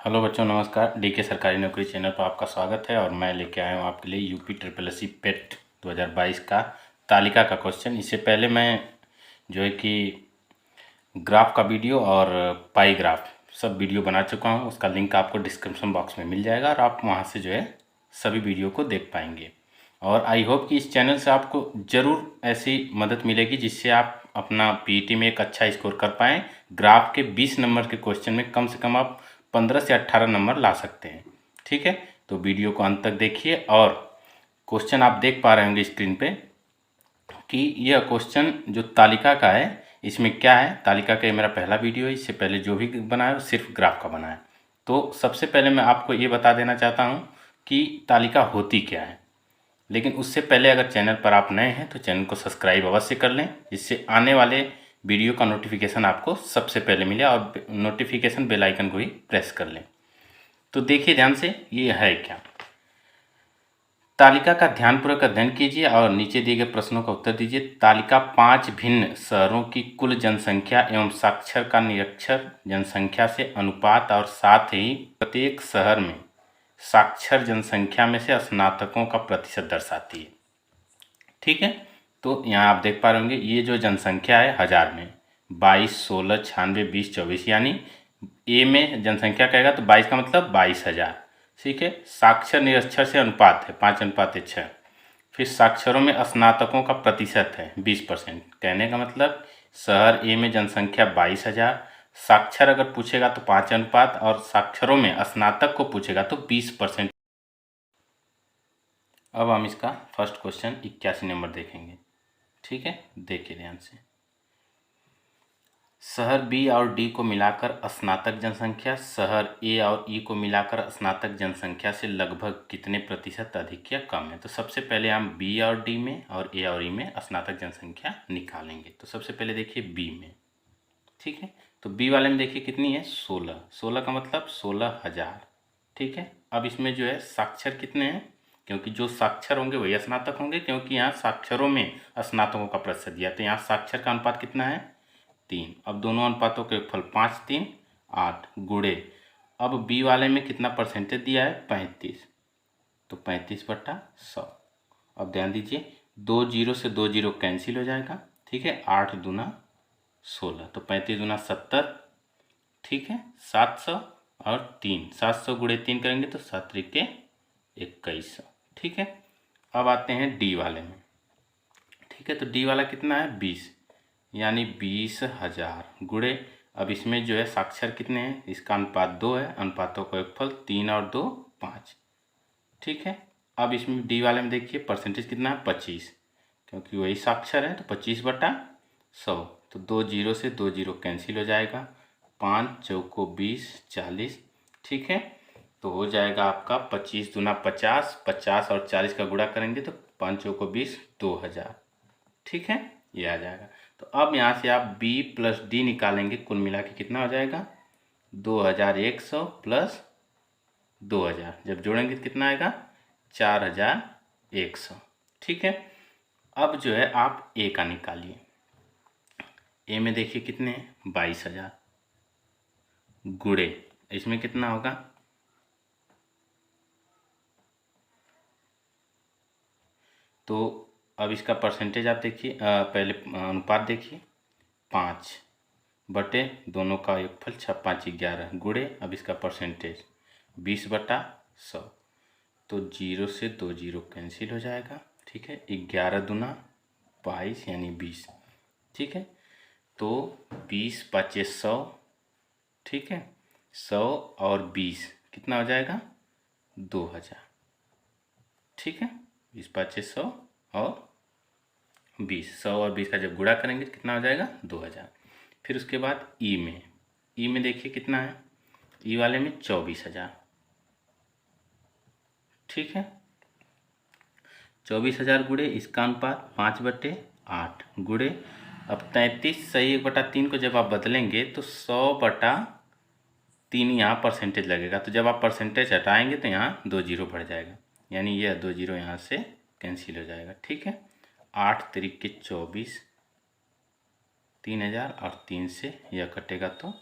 Hello बच्चों, नमस्कार। DK सरकारी नौकरी चैनल पर आपका स्वागत है और मैं लेके आया हूँ आपके लिए यूपी ट्रिपल एस सी पेट 2022 का तालिका का क्वेश्चन। इससे पहले मैं जो है कि ग्राफ का वीडियो और पाई ग्राफ सब वीडियो बना चुका हूँ। उसका लिंक आपको डिस्क्रिप्शन बॉक्स में मिल जाएगा और आप वहाँ से जो है सभी वीडियो को देख पाएंगे। और आई होप कि इस चैनल से आपको ज़रूर ऐसी मदद मिलेगी जिससे आप अपना पीईटी में एक अच्छा स्कोर कर पाएँ। ग्राफ के 20 नंबर के क्वेश्चन में कम से कम आप 15 से 18 नंबर ला सकते हैं। ठीक है, तो वीडियो को अंत तक देखिए और क्वेश्चन आप देख पा रहे होंगे स्क्रीन पे कि यह क्वेश्चन जो तालिका का है इसमें क्या है। तालिका का ये मेरा पहला वीडियो है। इससे पहले जो भी बनाया वो सिर्फ ग्राफ का बनाया। तो सबसे पहले मैं आपको ये बता देना चाहता हूँ कि तालिका होती क्या है। लेकिन उससे पहले अगर चैनल पर आप नए हैं तो चैनल को सब्सक्राइब अवश्य कर लें, जिससे आने वाले वीडियो का नोटिफिकेशन आपको सबसे पहले मिले और नोटिफिकेशन बेल आइकन को ही प्रेस कर लें। तो देखिए ध्यान से, ये है क्या। तालिका का ध्यानपूर्वक अध्ययन कीजिए और नीचे दिए गए प्रश्नों का उत्तर दीजिए। तालिका 5 भिन्न शहरों की कुल जनसंख्या एवं साक्षर का निरक्षर जनसंख्या से अनुपात और साथ ही प्रत्येक शहर में साक्षर जनसंख्या में से स्नातकों का प्रतिशत दर्शाती है। ठीक है, तो यहाँ आप देख पा रहे होंगे ये जो जनसंख्या है हजार में 22, 16, 96, 20, 24, यानी ए में जनसंख्या कहेगा तो 22 का मतलब 22,000। ठीक है, साक्षर निरक्षर से अनुपात है 5:6। फिर साक्षरों में स्नातकों का प्रतिशत है 20%। कहने का मतलब शहर ए में जनसंख्या 22,000, साक्षर अगर पूछेगा तो 5 अनुपात और साक्षरों में स्नातक को पूछेगा तो 20%। अब हम इसका फर्स्ट क्वेश्चन 81 नंबर देखेंगे। ठीक है, देखिए ध्यान से। शहर बी और डी को मिलाकर स्नातक जनसंख्या शहर ए और ई को मिलाकर स्नातक जनसंख्या से लगभग कितने प्रतिशत अधिक या कम है। तो सबसे पहले हम बी और डी में और ए और ई में स्नातक जनसंख्या निकालेंगे। तो सबसे पहले देखिए बी में। ठीक है, तो बी वाले में देखिए कितनी है 16। 16 का मतलब 16,000। ठीक है, अब इसमें जो है साक्षर कितने हैं, क्योंकि जो साक्षर होंगे वही स्नातक होंगे, क्योंकि यहाँ साक्षरों में स्नातकों का प्रतिशत दिया। तो यहाँ साक्षर का अनुपात कितना है 3। अब दोनों अनुपातों के फल 5, 3, 8 गुणे। अब बी वाले में कितना परसेंटेज दिया है 35, तो 35/100। अब ध्यान दीजिए 2 जीरो से 2 जीरो कैंसिल हो जाएगा। ठीक है, 8 दूना 16, तो 35 दूना 70। ठीक है, 700 और 3, 700 गुणे 3 करेंगे तो 7 त्रिके 2100। ठीक है, अब आते हैं डी वाले में। ठीक है, तो डी वाला कितना है 20, यानी 20,000 गुणे। अब इसमें जो है साक्षर कितने हैं, इसका अनुपात 2 है, अनुपातों का योगफल 3 और 2 5। ठीक है, अब इसमें डी वाले में देखिए परसेंटेज कितना है 25, क्योंकि वही साक्षर है तो 25/100। तो 2 जीरो से 2 जीरो कैंसिल हो जाएगा। 5 चौको 20, 40। ठीक है, तो हो जाएगा आपका 25 दूना 50, 50 और 40 का गुणा करेंगे तो 5 चौको 20, 2000। ठीक है, ये आ जाएगा। तो अब यहाँ से आप b प्लस डी निकालेंगे, कुल मिला के कितना हो जाएगा 2100 प्लस 2000। जब जोड़ेंगे तो कितना आएगा 4100। ठीक है, अब जो है आप ए का निकालिए। ए में देखिए कितने हैं 22,000 गुणे इसमें कितना होगा, तो अब इसका परसेंटेज आप देखिए, पहले अनुपात देखिए 5 बटे दोनों का योगफल 6 5 11 गुणे। अब इसका परसेंटेज 20/100, तो 0 से 2 जीरो कैंसिल हो जाएगा। ठीक है, 11 दूना 22 यानी 20। ठीक है, तो 20 5 100। ठीक है, 100 और 20 कितना हो जाएगा 2000। ठीक है, 20 5 100 और 20, 100 और 20 का जब गुणा करेंगे तो कितना हो जाएगा 2000। फिर उसके बाद ई में, ई में देखिए कितना है, ई वाले में 24,000। ठीक है, 24,000 गुणे इसका अनुपात 5/8 गुणे। अब 33 सही 1/3 को जब आप बदलेंगे तो 100/3 यहाँ परसेंटेज लगेगा। तो जब आप परसेंटेज हटाएंगे तो यहाँ 2 जीरो बढ़ जाएगा, यानी यह 2 जीरो यहाँ से कैंसिल हो जाएगा। ठीक है, 8 त्रिके 24, 3000 और 3 से यह कटेगा तो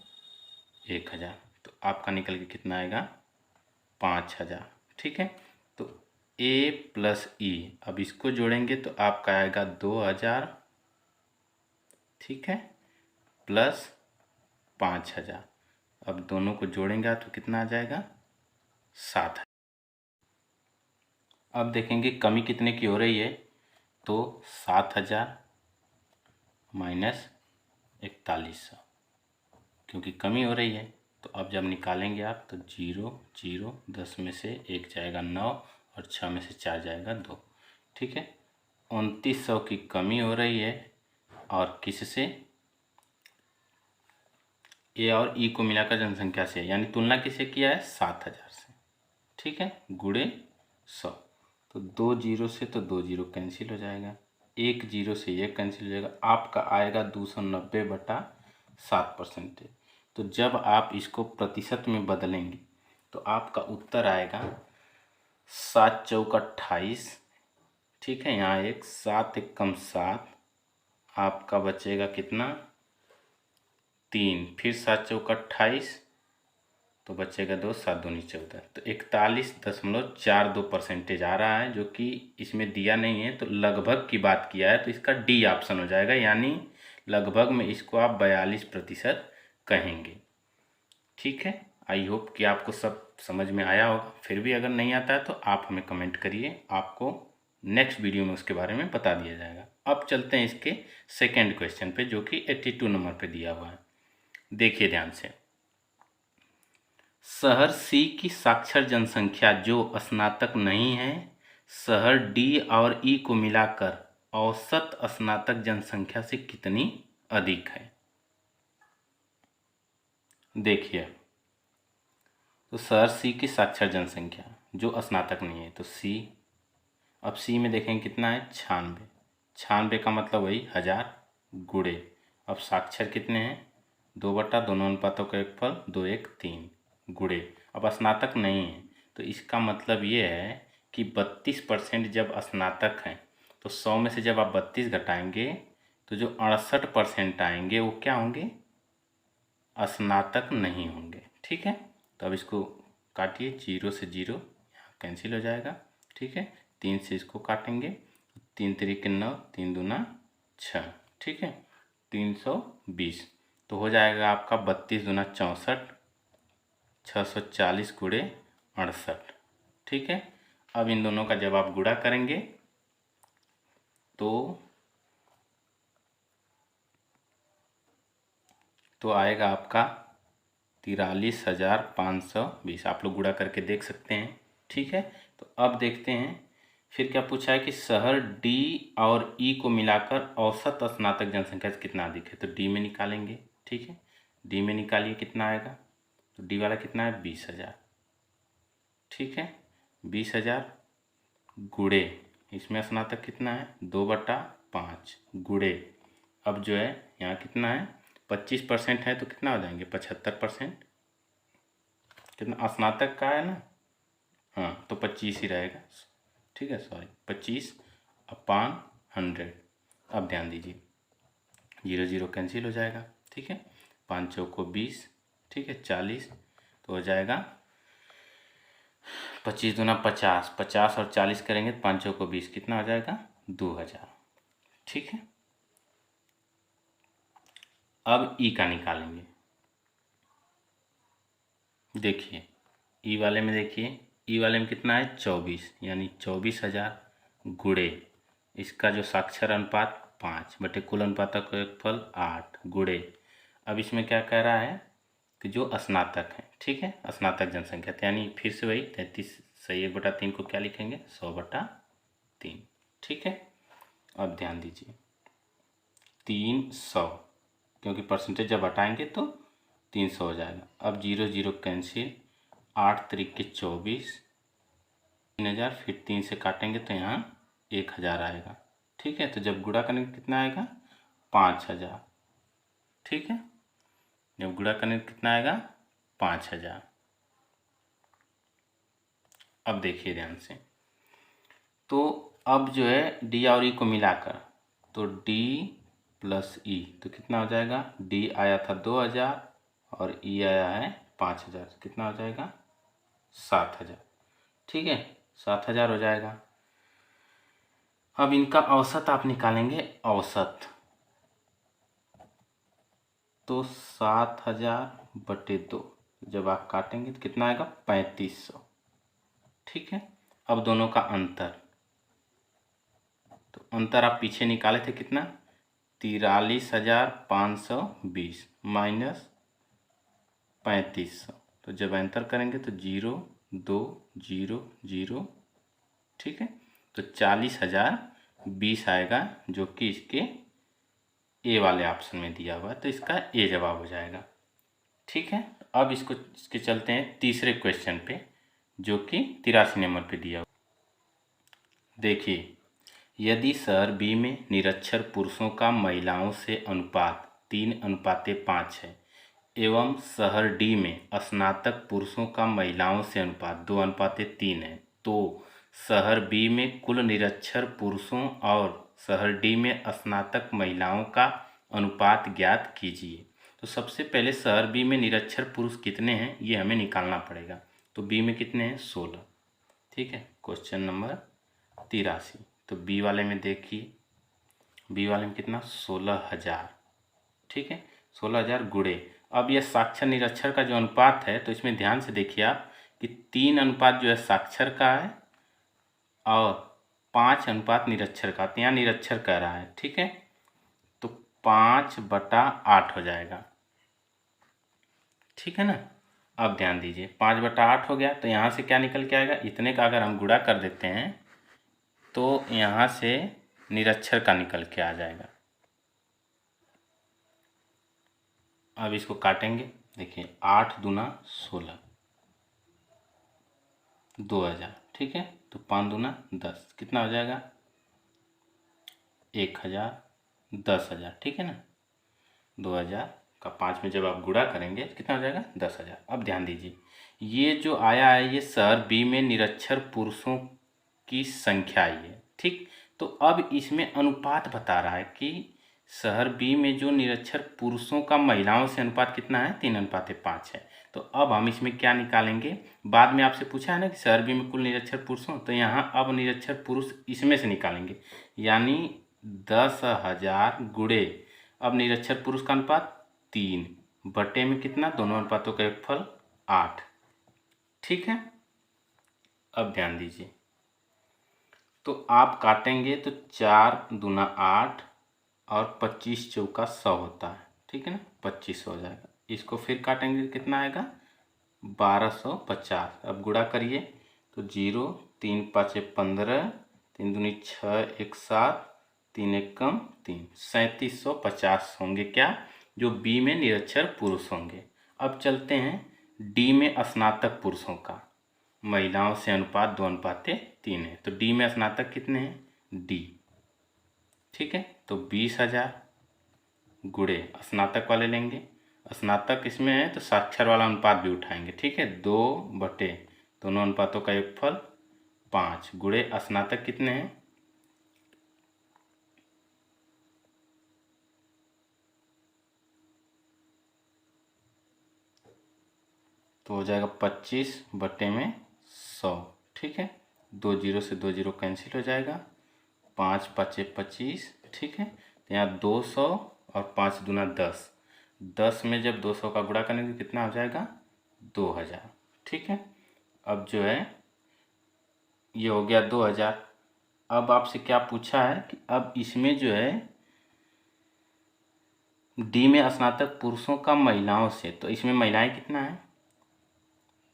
1000। तो आपका निकल के कितना आएगा 5000। ठीक है, तो A प्लस E, अब इसको जोड़ेंगे तो आपका आएगा 2000, ठीक है, प्लस 5000। अब दोनों को जोड़ेंगे तो कितना आ जाएगा 7000। अब देखेंगे कमी कितने की हो रही है, तो 7000 माइनस 4100, क्योंकि कमी हो रही है। तो अब जब निकालेंगे आप तो 0 0, 10 में से 1 जाएगा 9 और 6 में से 4 जाएगा 2। ठीक है, 2900 की कमी हो रही है। और किससे, ए और ई को मिलाकर जनसंख्या से, यानी तुलना किसे किया है 7000 से। ठीक है, गुणे 100, तो 2 जीरो से तो 2 जीरो कैंसिल हो जाएगा, 1 जीरो से ये कैंसिल हो जाएगा, आपका आएगा 290/7%। तो जब आप इसको प्रतिशत में बदलेंगे तो आपका उत्तर आएगा 7 चौक 28। ठीक है, यहाँ एक 7 एकम 7, आपका बचेगा कितना 3, फिर 7 चौक 28, तो बचेगा 2, 7 दूनी 14, तो 41.42% आ रहा है, जो कि इसमें दिया नहीं है। तो लगभग की बात किया है तो इसका डी ऑप्शन हो जाएगा, यानी लगभग में इसको आप 42% कहेंगे। ठीक है, आई होप कि आपको सब समझ में आया होगा। फिर भी अगर नहीं आता है तो आप हमें कमेंट करिए, आपको नेक्स्ट वीडियो में उसके बारे में बता दिया जाएगा। अब चलते हैं इसके सेकेंड क्वेश्चन पे, जो कि 82 नंबर पे दिया हुआ है। देखिए ध्यान से, शहर सी की साक्षर जनसंख्या जो स्नातक नहीं है, शहर डी और ई को मिलाकर औसत स्नातक जनसंख्या से कितनी अधिक है। देखिए, तो शहर सी की साक्षर जनसंख्या जो स्नातक नहीं है, तो सी, अब सी में देखेंगे कितना है 96, 96 का मतलब वही 1000 गुणे, अब साक्षर कितने हैं 2/, दोनों अनुपातों का एक फल 2 1 3 गुणे, अब स्नातक नहीं है तो इसका मतलब ये है कि 32% जब स्नातक हैं तो 100 में से जब आप 32 घटाएंगे तो जो 68% आएंगे वो क्या होंगे, स्नातक नहीं होंगे। ठीक है, तो अब इसको काटिए, 0 से 0 यहाँ कैंसिल हो जाएगा। ठीक है, 3 से इसको काटेंगे, 3 3 9, 3 दूना 6, ठीक है, 320, तो हो जाएगा आपका 32 दूना 64, 640 गुणे 68। ठीक है, अब इन दोनों का जब आप गुणा करेंगे तो आएगा आपका 43,520। आप लोग गुणा करके देख सकते हैं। ठीक है, तो अब देखते हैं फिर क्या पूछा है कि शहर डी और ई को मिलाकर औसत स्नातक जनसंख्या से कितना अधिक है। तो डी में निकालेंगे। ठीक है, डी में निकालिए कितना आएगा, तो डी वाला कितना है 20,000। ठीक है, 20,000 गुणे, इसमें स्नातक कितना है 2/5 गुणे, अब जो है यहाँ कितना है 25% है तो कितना हो जाएंगे 75%, कितना स्नातक का है ना, हाँ तो 25 ही रहेगा। ठीक है, सॉरी 25/100। अब ध्यान दीजिए 0 0 कैंसिल हो जाएगा। ठीक है, 5 चौको 20, ठीक है 40, तो हो जाएगा 25 दूना 50, 50 और 40 करेंगे तो 5 चौको 20, कितना हो जाएगा 2000। ठीक है, अब ई का निकालेंगे। देखिए ई वाले में, देखिए ई वाले में कितना है 24, यानी 24,000 गुणे इसका जो साक्षर अनुपात 5 बटे कुल अनुपातों का एक फल 8 गुणे, अब इसमें क्या कह रहा है कि जो स्नातक है, ठीक है, स्नातक जनसंख्या, यानी फिर से वही 33 सही 1/3 को क्या लिखेंगे 100/3। ठीक है, अब ध्यान दीजिए 300, क्योंकि परसेंटेज जब हटाएंगे तो 300 हो जाएगा। अब 0 0 कैंसिल, 8 3 24, 3000, फिर 3 से काटेंगे तो यहाँ 1000 आएगा। ठीक है, तो जब गुणा करेंगे कितना आएगा 5000। ठीक है, जब गुणा करेंगे कितना आएगा 5000। अब देखिए ध्यान से, तो अब जो है डी और ई को मिलाकर, तो डी प्लस ई तो कितना हो जाएगा, डी आया था 2000 और ई आया है 5,000 कितना हो जाएगा 7,000। ठीक है, 7,000 हो जाएगा। अब इनका औसत आप निकालेंगे, औसत तो 7,000 बटे 2 जब आप काटेंगे तो कितना आएगा 3500। ठीक है, अब दोनों का अंतर, तो अंतर आप पीछे निकाले थे कितना 43,520 माइनस 3500, तो जब एंटर करेंगे तो 0 2 0 0। ठीक है, तो 40,020 आएगा, जो कि इसके ए वाले ऑप्शन में दिया हुआ है, तो इसका ए जवाब हो जाएगा। ठीक है, अब इसके चलते हैं तीसरे क्वेश्चन पे, जो कि 83 नंबर पे दिया हुआ। देखिए, यदि शहर बी में निरक्षर पुरुषों का महिलाओं से अनुपात 3:5 है एवं शहर डी में स्नातक पुरुषों का महिलाओं से अनुपात 2:3 है, तो शहर बी में कुल निरक्षर पुरुषों और शहर डी में स्नातक महिलाओं का अनुपात ज्ञात कीजिए। तो सबसे पहले शहर बी में निरक्षर पुरुष कितने हैं ये हमें निकालना पड़ेगा। तो बी में कितने हैं 16। ठीक है, क्वेश्चन नंबर 83। तो बी वाले में देखिए, बी वाले में कितना 16,000। ठीक है, 16,000 गुणे, अब यह साक्षर निरक्षर का जो अनुपात है, तो इसमें ध्यान से देखिए आप कि 3 अनुपात जो है साक्षर का है और 5 अनुपात निरक्षर का, तो यहाँ निरक्षर कह रहा है। ठीक है, तो 5/8 हो जाएगा। ठीक है ना, अब ध्यान दीजिए 5/8 हो गया, तो यहाँ से क्या निकल के आएगा, इतने का अगर हम गुणा कर देते हैं तो यहाँ से निरक्षर का निकल के आ जाएगा। अब इसको काटेंगे, देखिए 8 दूना 16, 2,000। ठीक है, तो 5 दूना 10 कितना हो जाएगा 1,000, 10,000। ठीक है ना, 2,000 का 5 में जब आप गुणा करेंगे तो कितना हो जाएगा 10,000। अब ध्यान दीजिए, ये जो आया है ये शहर बी में निरक्षर पुरुषों की संख्या आई है। ठीक, तो अब इसमें अनुपात बता रहा है कि शहर बी में जो निरक्षर पुरुषों का महिलाओं से अनुपात कितना है 3:5 है। तो अब हम इसमें क्या निकालेंगे, बाद में आपसे पूछा है ना कि शहर बी में कुल निरक्षर पुरुषों, तो यहाँ अब निरक्षर पुरुष इसमें से निकालेंगे, यानी 10,000 गुणे, अब निरक्षर पुरुष का अनुपात 3 बटे में कितना, दोनों अनुपातों का योगफल 8। ठीक है, अब ध्यान दीजिए, तो आप काटेंगे तो 4 दूना 8 और 25 चौका 100 होता है। ठीक है ना, 2500 हो जाएगा। इसको फिर काटेंगे तो कितना आएगा 1250। अब गुणा करिए तो 0 3 5 15, 3 दूनी 6 1 7, 3 1 3, 3750 होंगे क्या, जो बी में निरक्षर पुरुष होंगे। अब चलते हैं डी में स्नातक पुरुषों का, महिलाओं से अनुपात 2:3 है, तो डी में स्नातक कितने हैं डी। ठीक है, तो 20,000 गुणे स्नातक वाले लेंगे, स्नातक इसमें है तो साक्षर वाला अनुपात भी उठाएंगे। ठीक है, 2 बटे दोनों अनुपातों का योगफल 5 गुणे स्नातक कितने हैं, तो हो जाएगा 25 बटे में 100। ठीक है, 2 0 से 2 0 कैंसिल हो जाएगा, 5 5 25। ठीक है, तो यहाँ 200 और 5 दूना 10, 10 में जब 200 का गुणा करेंगे तो कितना हो जाएगा 2,000। ठीक है, अब जो है ये हो गया 2,000। अब आपसे क्या पूछा है कि अब इसमें जो है डी में स्नातक पुरुषों का महिलाओं से, तो इसमें महिलाएं कितना है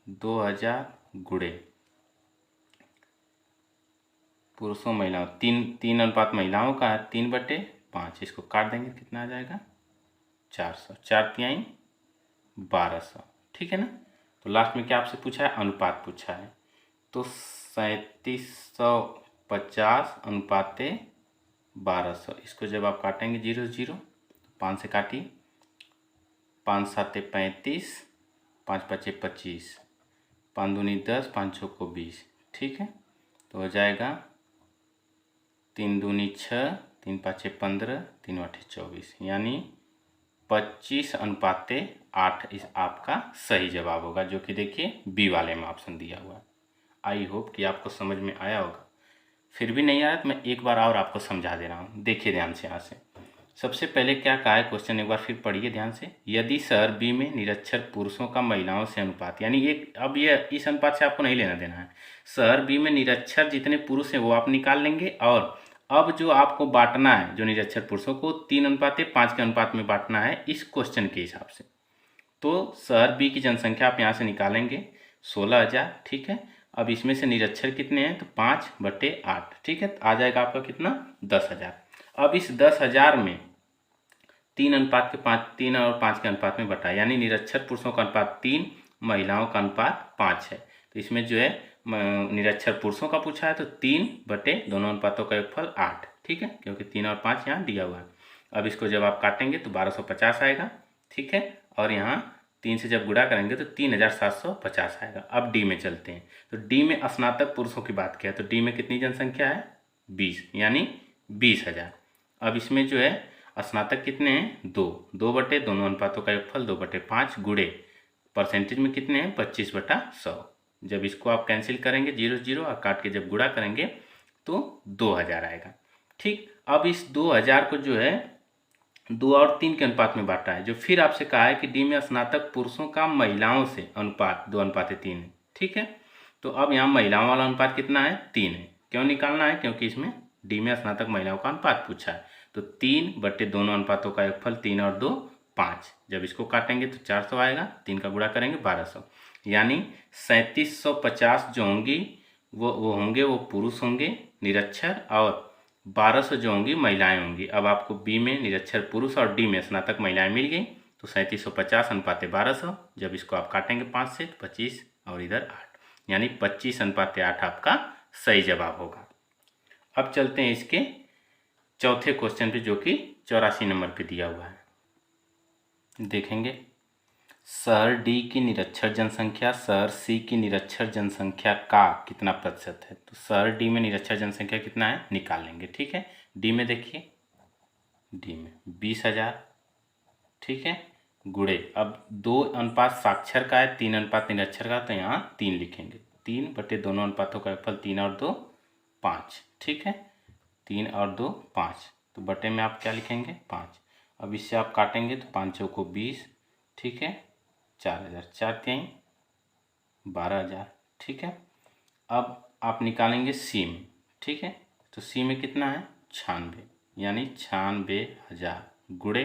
2,000 गुणे पुरुषों महिलाओं, 3 अनुपात महिलाओं का है 3/5, इसको काट देंगे कितना आ जाएगा 400, 4 तिहाई 1200। ठीक है ना, तो लास्ट में क्या आपसे पूछा है अनुपात पूछा है, तो 3750 अनुपाते 1200, इसको जब आप काटेंगे 0 0, 5 से काटिए, 5 7 35, 5 5 25, 5 दूनी 10, 5 6 को 20। ठीक है, तो हो जाएगा 3 दूनी 6, 3 5 15, 3 8 24, यानी 25:8 इस आपका सही जवाब होगा, जो कि देखिए बी वाले में ऑप्शन दिया हुआ है। आई होप कि आपको समझ में आया होगा। फिर भी नहीं आया तो मैं एक बार और आपको समझा दे रहा हूँ, देखिए ध्यान से यहाँ से। सबसे पहले क्या कहा है क्वेश्चन, एक बार फिर पढ़िए ध्यान से। यदि शहर बी में निरक्षर पुरुषों का महिलाओं से अनुपात, यानी एक, अब ये इस अनुपात से आपको नहीं लेना देना है। शहर बी में निरक्षर जितने पुरुष हैं वो आप निकाल लेंगे, और अब जो आपको बांटना है जो निरक्षर पुरुषों को 3:5 के अनुपात में बांटना है इस क्वेश्चन के हिसाब से। तो शहर बी की जनसंख्या आप यहाँ से निकालेंगे 16,000, ठीक है। अब इसमें से निरक्षर कितने हैं, तो 5/8, ठीक है। आ जाएगा आपका कितना, 10,000। अब इस 10,000 में 3 और 5 के अनुपात में बटा, यानी निरक्षर पुरुषों का अनुपात 3, महिलाओं का अनुपात 5 है। तो इसमें जो है निरक्षर पुरुषों का पूछा है तो 3 बटे दोनों अनुपातों का योगफल 8, ठीक है, क्योंकि 3 और 5 यहाँ दिया हुआ है। अब इसको जब आप काटेंगे तो 1250 आएगा, ठीक है। और यहाँ 3 से जब गुणा करेंगे तो 3,750 आएगा। अब डी में चलते हैं। तो डी में स्नातक पुरुषों की बात किया तो डी में कितनी जनसंख्या है, 20, यानी 20,000। अब इसमें जो है स्नातक कितने हैं, 2 बटे दोनों अनुपातों का योगफल 2/5 गुणे परसेंटेज में कितने हैं, 25/100। जब इसको आप कैंसिल करेंगे 0 0 और काट के जब गुणा करेंगे तो 2,000 आएगा, ठीक। अब इस 2,000 को जो है 2 और 3 के अनुपात में बांटा है। जो फिर आपसे कहा है कि डी में स्नातक पुरुषों का महिलाओं से अनुपात 2:3 है, ठीक है। तो अब यहाँ महिलाओं वाला अनुपात कितना है, 3 है। क्यों निकालना है, क्योंकि इसमें डी में स्नातक महिलाओं का अनुपात पूछा है। तो 3 बटे दोनों अनुपातों का योगफल 3 और 2 5। जब इसको काटेंगे तो 400 आएगा, 3 का गुणा करेंगे 1200, यानी 3750 जो होंगी वो पुरुष होंगे निरक्षर, और 1200 जो होंगी महिलाएं होंगी। अब आपको बी में निरक्षर पुरुष और डी में स्नातक महिलाएं मिल गई, तो 3750 अनुपाते 1200। जब इसको आप काटेंगे 5 से तो 25 और इधर 8, यानी 25:8 आपका सही जवाब होगा। अब चलते हैं इसके चौथे क्वेश्चन पे, जो कि 84 नंबर पे दिया हुआ है। देखेंगे, शहर डी की निरक्षर जनसंख्या शहर सी की निरक्षर जनसंख्या का कितना प्रतिशत है। तो शहर डी में निरक्षर जनसंख्या कितना है, निकाल लेंगे, ठीक है। डी में देखिए, डी में 20,000, ठीक है, गुणे, अब 2 अनुपात साक्षर का है, 3 अनुपात निरक्षर का, तो यहाँ 3 लिखेंगे। 3 बटे दोनों अनुपातों का योगफल 3 और 2 5, ठीक है। 3 और 2 5, तो बटे में आप क्या लिखेंगे, 5। अब इससे आप काटेंगे तो 5 चौको 20, ठीक है, 4,000, 4 3 12,000, ठीक है। अब आप निकालेंगे सी में, ठीक है। तो सी में कितना है, 96, यानी 96,000 गुणे,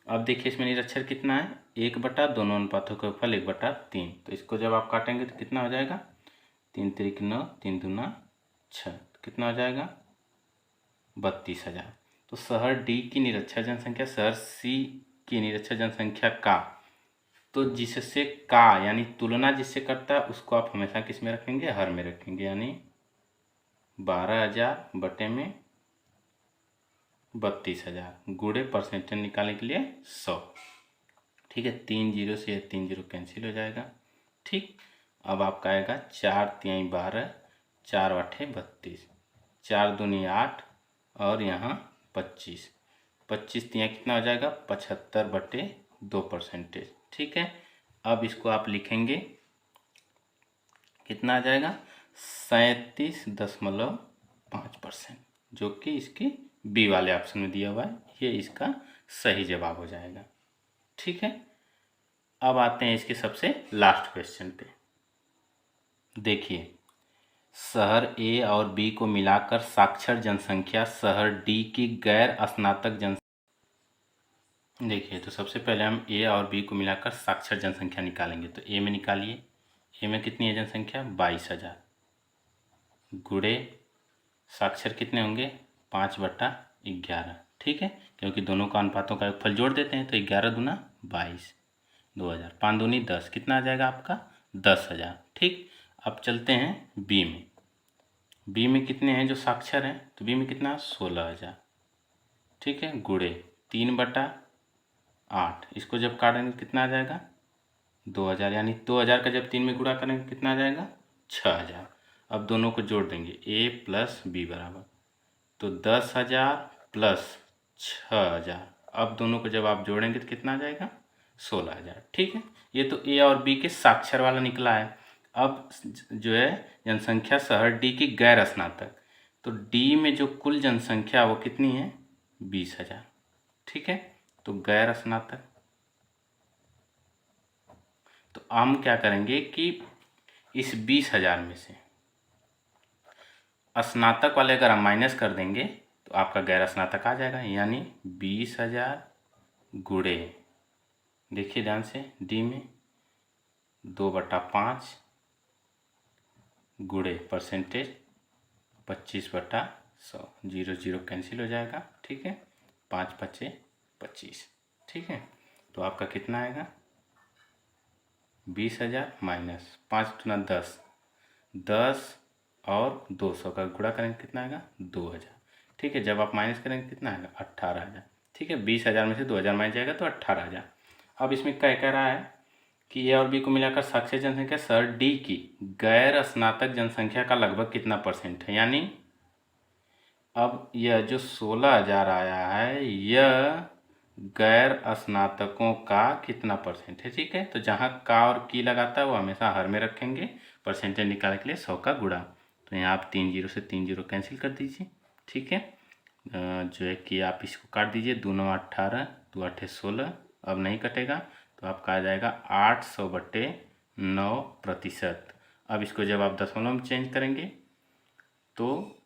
अब देखिए इसमें निरक्षर कितना है, 1 बटा दोनों अनुपातों का फल 1/3। तो इसको जब आप काटेंगे तो कितना हो जाएगा, 3 3 9, 3 दूना 6, तो कितना हो जाएगा, 32,000। तो शहर डी की निरक्षर जनसंख्या शहर सी की निरक्षर जनसंख्या का, तो जिससे का यानी तुलना जिससे करता है उसको आप हमेशा किस में रखेंगे, हर में रखेंगे, यानी 12,000 बटे में 32,000 गुणे परसेंटेज निकालने के लिए 100, ठीक है। 3 0 से 3 0 कैंसिल हो जाएगा, ठीक। अब आपका आएगा 4 3 12, 4 8 32, 4 दूनी 8 और यहाँ 25, 25 तिया कितना हो जाएगा, 75/2 परसेंटेज, ठीक है। अब इसको आप लिखेंगे, कितना आ जाएगा, 37.5%, जो कि इसके बी वाले ऑप्शन में दिया हुआ है, ये इसका सही जवाब हो जाएगा, ठीक है। अब आते हैं इसके सबसे लास्ट क्वेश्चन पे। देखिए, शहर ए और बी को मिलाकर साक्षर जनसंख्या शहर डी की गैर स्नातक जनसंख्या। देखिए, तो सबसे पहले हम ए और बी को मिलाकर साक्षर जनसंख्या निकालेंगे। तो ए में निकालिए, ए में कितनी है जनसंख्या, 22,000 गुणे साक्षर कितने होंगे, 5/11, ठीक है, क्योंकि दोनों का अनुपातों का फल जोड़ देते हैं। तो 11 दूना 22, 2,000, 5 दूनी 10, कितना आ जाएगा आपका, 10,000, ठीक। अब चलते हैं बी में। बी में कितने हैं जो साक्षर हैं, तो बी में कितना, 16,000, ठीक है, गुणे 3/8, इसको जब काटेंगे कितना आ जाएगा, 2,000, यानी 2,000 का जब 3 में गुणा करेंगे कितना आ जाएगा, 6,000। अब दोनों को जोड़ देंगे, ए प्लस बी बराबर, तो 10,000 प्लस 6,000 अब दोनों को जब आप जोड़ेंगे तो कितना आ जाएगा? 16,000। ठीक है, ये तो ए और बी के साक्षर वाला निकला है। अब जो है जनसंख्या शहर डी की गैर स्नातक, तो डी में जो कुल जनसंख्या वो कितनी है? 20,000। ठीक है, तो गैर स्नातक, तो हम क्या करेंगे कि इस 20,000 में से स्नातक वाले अगर हम माइनस कर देंगे तो आपका गैर स्नातक आ जाएगा, यानी 20,000 गुणे, देखिए ध्यान से, डी में 2/5 गुणे परसेंटेज 25/100, 0 0 कैंसिल हो जाएगा। ठीक है, 5 5 25। ठीक है, तो आपका कितना आएगा? 20,000 माइनस 5 गुना 10, 10 और 200 का गुणा करेंगे कितना आएगा? 2,000। ठीक है, जब आप माइनस करेंगे कितना आएगा? 18,000। ठीक है, 20,000 में से 2,000 माइनस जाएगा तो 18,000। अब इसमें क्या कह रहा है कि ए और बी को मिलाकर साक्षर जनसंख्या शहर डी की गैर स्नातक जनसंख्या का लगभग कितना परसेंट है, यानी अब यह जो 16,000 आया है यह गैर स्नातकों का कितना परसेंट है। ठीक है, तो जहाँ का और की लगाता है वो हमेशा हर में रखेंगे, परसेंटेज निकालने के लिए 100 का गुणा। तो यहाँ आप 3 0 से 3 0 कैंसिल कर दीजिए। ठीक है, जो है कि आप इसको काट दीजिए, 2 9 18, 2 8 16, अब नहीं कटेगा तो आपका आ जाएगा 800/9%। अब इसको जब आप दशमलव में चेंज करेंगे तो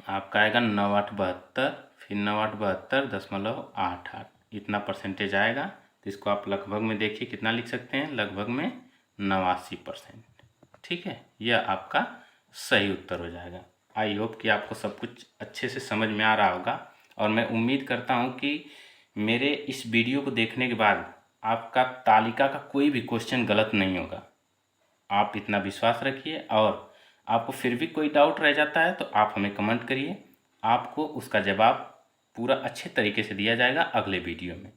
आपका आएगा 9 8 72, फिर 9 8 72.88, इतना परसेंटेज आएगा। तो इसको आप लगभग में देखिए कितना लिख सकते हैं, लगभग में 89%। ठीक है, यह आपका सही उत्तर हो जाएगा। आई होप कि आपको सब कुछ अच्छे से समझ में आ रहा होगा, और मैं उम्मीद करता हूँ कि मेरे इस वीडियो को देखने के बाद आपका तालिका का कोई भी क्वेश्चन गलत नहीं होगा। आप इतना विश्वास रखिए, और आपको फिर भी कोई डाउट रह जाता है तो आप हमें कमेंट करिए, आपको उसका जवाब पूरा अच्छे तरीके से दिया जाएगा अगले वीडियो में।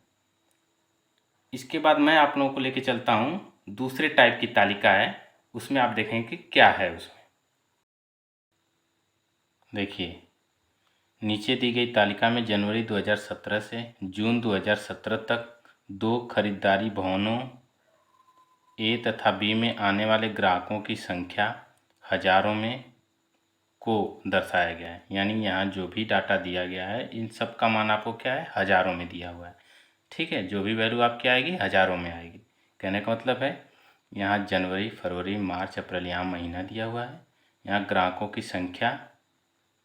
इसके बाद मैं आप लोगों को लेके चलता हूँ दूसरे टाइप की तालिका है, उसमें आप देखेंगे कि क्या है उसमें। देखिए, नीचे दी गई तालिका में जनवरी 2017 से जून 2017 तक 2 खरीदारी भवनों ए तथा बी में आने वाले ग्राहकों की संख्या हजारों में को दर्शाया गया है, यानी यहाँ जो भी डाटा दिया गया है इन सब का मान आपको क्या है? हजारों में दिया हुआ है। ठीक है, जो भी वैल्यू आपकी आएगी हजारों में आएगी। कहने का मतलब है यहाँ जनवरी फरवरी मार्च अप्रैल यहाँ महीना दिया हुआ है, यहाँ ग्राहकों की संख्या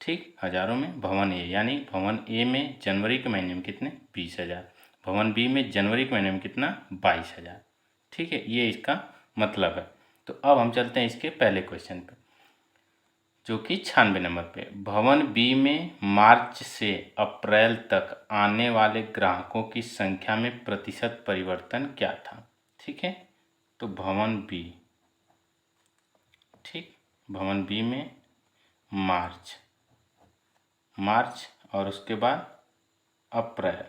ठीक हजारों में। भवन ए, यानी भवन ए में जनवरी के महीने में कितने? 20,000। भवन बी में जनवरी के महीने में कितना? 22,000। ठीक है, ये इसका मतलब है। तो अब हम चलते हैं इसके पहले क्वेश्चन पे, जो कि 96 नंबर पे। भवन बी में मार्च से अप्रैल तक आने वाले ग्राहकों की संख्या में प्रतिशत परिवर्तन क्या था? ठीक है, तो भवन बी, ठीक, भवन बी में मार्च और उसके बाद अप्रैल।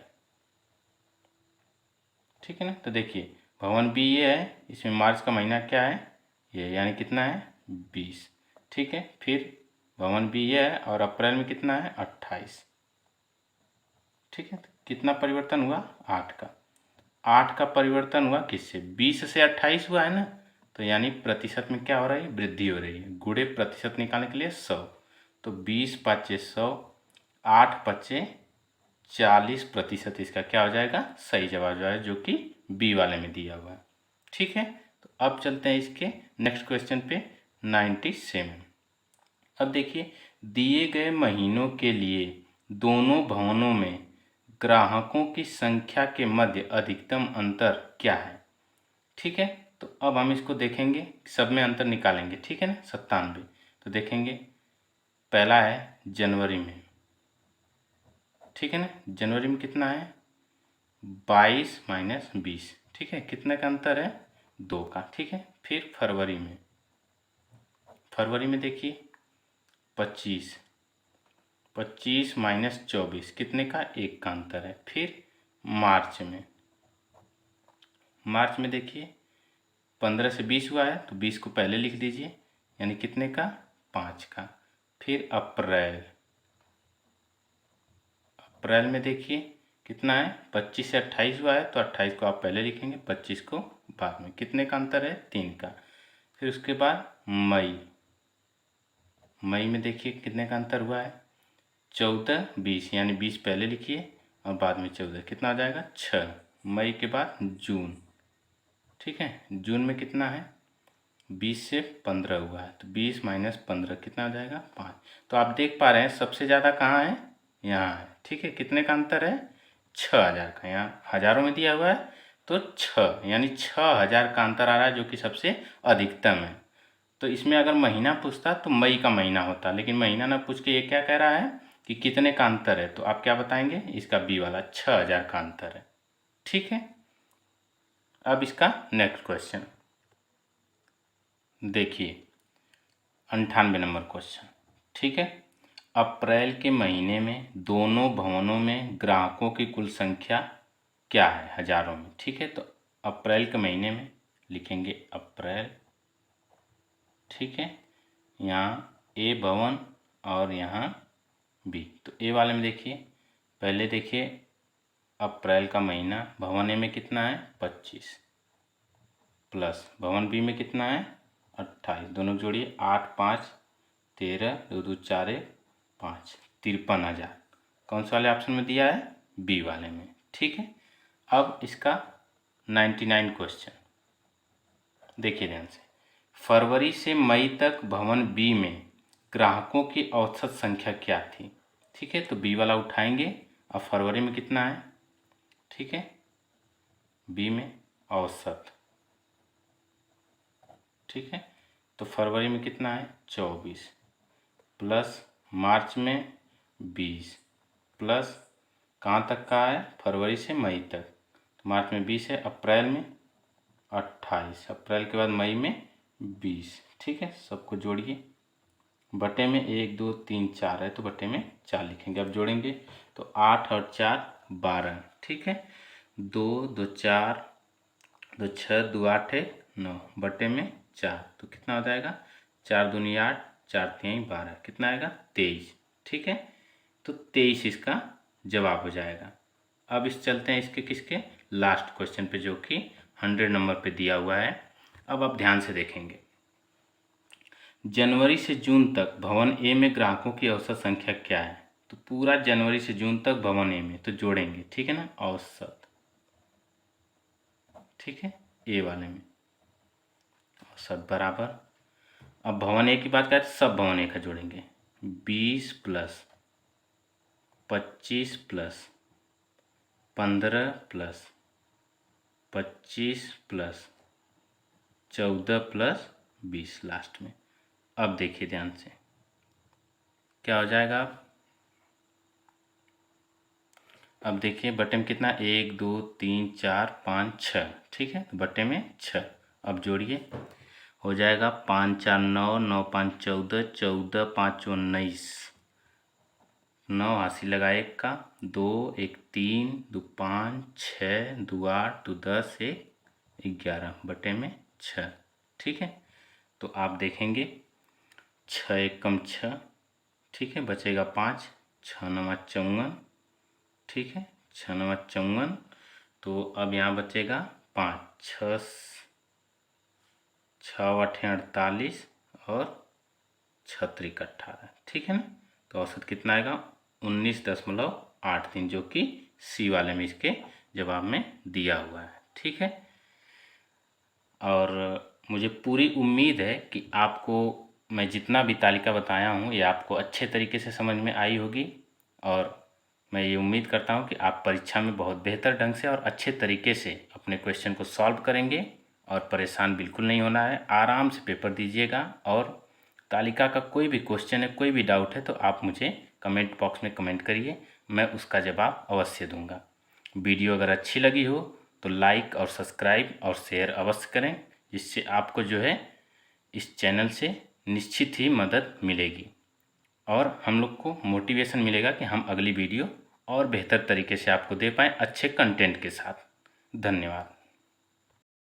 ठीक है ना, तो देखिए भवन बी ये है, इसमें मार्च का महीना क्या है? ये, यानी कितना है? 20। ठीक है, फिर भवन बी ये है और अप्रैल में कितना है? 28। ठीक है, तो कितना परिवर्तन हुआ? 8 का। 8 का परिवर्तन हुआ किससे? 20 से 28 हुआ है ना, तो यानी प्रतिशत में क्या हो रहा है? वृद्धि हो रही है। गुणे प्रतिशत निकालने के लिए 100, तो 20 5 100, 8 5 40% इसका क्या हो जाएगा? सही जवाब जो है, जो कि बी वाले में दिया हुआ है। ठीक है, तो अब चलते हैं इसके नेक्स्ट क्वेश्चन पे, 97। अब देखिए, दिए गए महीनों के लिए दोनों भवनों में ग्राहकों की संख्या के मध्य अधिकतम अंतर क्या है? ठीक है, तो अब हम इसको देखेंगे, सब में अंतर निकालेंगे। ठीक है ना, 97। तो देखेंगे, पहला है जनवरी में। ठीक है ना, जनवरी में कितना है? 22 माइनस 20। ठीक है, कितने का अंतर है? 2 का। ठीक है, फिर फरवरी में, देखिए 25 माइनस 24, कितने का? 1 का अंतर है। फिर मार्च में देखिए 15 से 20 हुआ है, तो 20 को पहले लिख दीजिए, यानी कितने का? 5 का। फिर अप्रैल में देखिए कितना है 25 से 28 हुआ है, तो 28 को आप पहले लिखेंगे, 25 को बाद में। कितने का अंतर है 3 का। फिर उसके बाद मई में देखिए कितने का अंतर हुआ है 14 20, यानी 20 पहले लिखिए और बाद में 14, कितना आ जाएगा 6। मई के बाद जून, ठीक है, जून में कितना है 20 से 15 हुआ है, तो 20 माइनस 15 कितना आ जाएगा 5। तो आप देख पा रहे हैं सबसे ज़्यादा कहाँ है, यहाँ है, ठीक है। कितने का अंतर है 6000 का, यहाँ हज़ारों में दिया हुआ है तो 6, यानी 6000 का अंतर आ रहा है, जो कि सबसे अधिकतम है। तो इसमें अगर महीना पूछता तो मई का महीना होता, लेकिन महीना ना पूछ के ये क्या कह रहा है कि कितने का अंतर है, तो आप क्या बताएंगे, इसका बी वाला 6000 का अंतर है, ठीक है। अब इसका नेक्स्ट क्वेश्चन देखिए, 98 नंबर क्वेश्चन, ठीक है। अप्रैल के महीने में दोनों भवनों में ग्राहकों की कुल संख्या क्या है हजारों में, ठीक है। तो अप्रैल के महीने में लिखेंगे अप्रैल, ठीक है। यहाँ ए भवन और यहाँ बी। तो ए वाले में देखिए, पहले देखिए अप्रैल का महीना, भवन ए में कितना है 25 प्लस भवन बी में कितना है 28, दोनों जोड़िए 8 5 13, 2 2 4 5, 53,000 कौन से वाले ऑप्शन में दिया है, बी वाले में, ठीक है। अब इसका 99 क्वेश्चन देखिए ध्यान से। फरवरी से मई तक भवन बी में ग्राहकों की औसत संख्या क्या थी, ठीक है। तो बी वाला उठाएंगे, अब फरवरी में कितना है, ठीक है, बी में औसत, ठीक है। तो फरवरी में कितना है 24 प्लस मार्च में 20 प्लस कहाँ तक का है, फरवरी से मई तक, तो मार्च में 20 है, अप्रैल में 28, अप्रैल के बाद मई में 20, ठीक है। सबको जोड़िए, बटे में 1 2 3 4 है, तो बटे में 4 लिखेंगे। अब जोड़ेंगे तो 8 और 4 12, ठीक है। 2 2 4 2 6 2 8 है 9, बटे में 4, तो कितना हो जाएगा 4 दूनी 8 4 3 12, कितना आएगा 23, ठीक है। तो 23 इसका जवाब हो जाएगा। अब इस चलते हैं इसके किसके लास्ट क्वेश्चन पे, जो कि 100 नंबर पे दिया हुआ है। अब आप ध्यान से देखेंगे, जनवरी से जून तक भवन ए में ग्राहकों की औसत संख्या क्या है। तो पूरा जनवरी से जून तक भवन ए में, तो जोड़ेंगे, ठीक है ना, औसत, ठीक है, ए वाले में औसत बराबर। अब भवन ए की बात करें तो सब भवन ए का जोड़ेंगे, 20 plus 25 plus 15 plus 25 plus 14 plus 20 last में। अब देखिए ध्यान से क्या हो जाएगा, अब देखिए बटे में कितना 1 2 3 4 5 6, ठीक है, तो बटे में 6। अब जोड़िए, हो जाएगा 5 4 9 9 5 14 14 5 19, 9 हासिल लगा 1 का, 2 1 3 2 5 6 2 8 2 10 1 11, बटे में 6, ठीक है। तो आप देखेंगे 6 1 कम 6, ठीक है, बचेगा 5, 6 9 54, ठीक है, 6 9 54। तो अब यहाँ बचेगा 5 6 6 8 48 और 6 3 18, ठीक है ना। तो औसत कितना आएगा 19.83, जो कि सी वाले में इसके जवाब में दिया हुआ है, ठीक है। और मुझे पूरी उम्मीद है कि आपको मैं जितना भी तालिका बताया हूँ ये आपको अच्छे तरीके से समझ में आई होगी, और मैं ये उम्मीद करता हूँ कि आप परीक्षा में बहुत बेहतर ढंग से और अच्छे तरीके से अपने क्वेश्चन को सॉल्व करेंगे, और परेशान बिल्कुल नहीं होना है, आराम से पेपर दीजिएगा। और तालिका का कोई भी क्वेश्चन है, कोई भी डाउट है, तो आप मुझे कमेंट बॉक्स में कमेंट करिए, मैं उसका जवाब अवश्य दूंगा। वीडियो अगर अच्छी लगी हो तो लाइक और सब्सक्राइब और शेयर अवश्य करें, जिससे आपको जो है इस चैनल से निश्चित ही मदद मिलेगी, और हम लोग को मोटिवेशन मिलेगा कि हम अगली वीडियो और बेहतर तरीके से आपको दे पाएँ अच्छे कंटेंट के साथ। धन्यवाद।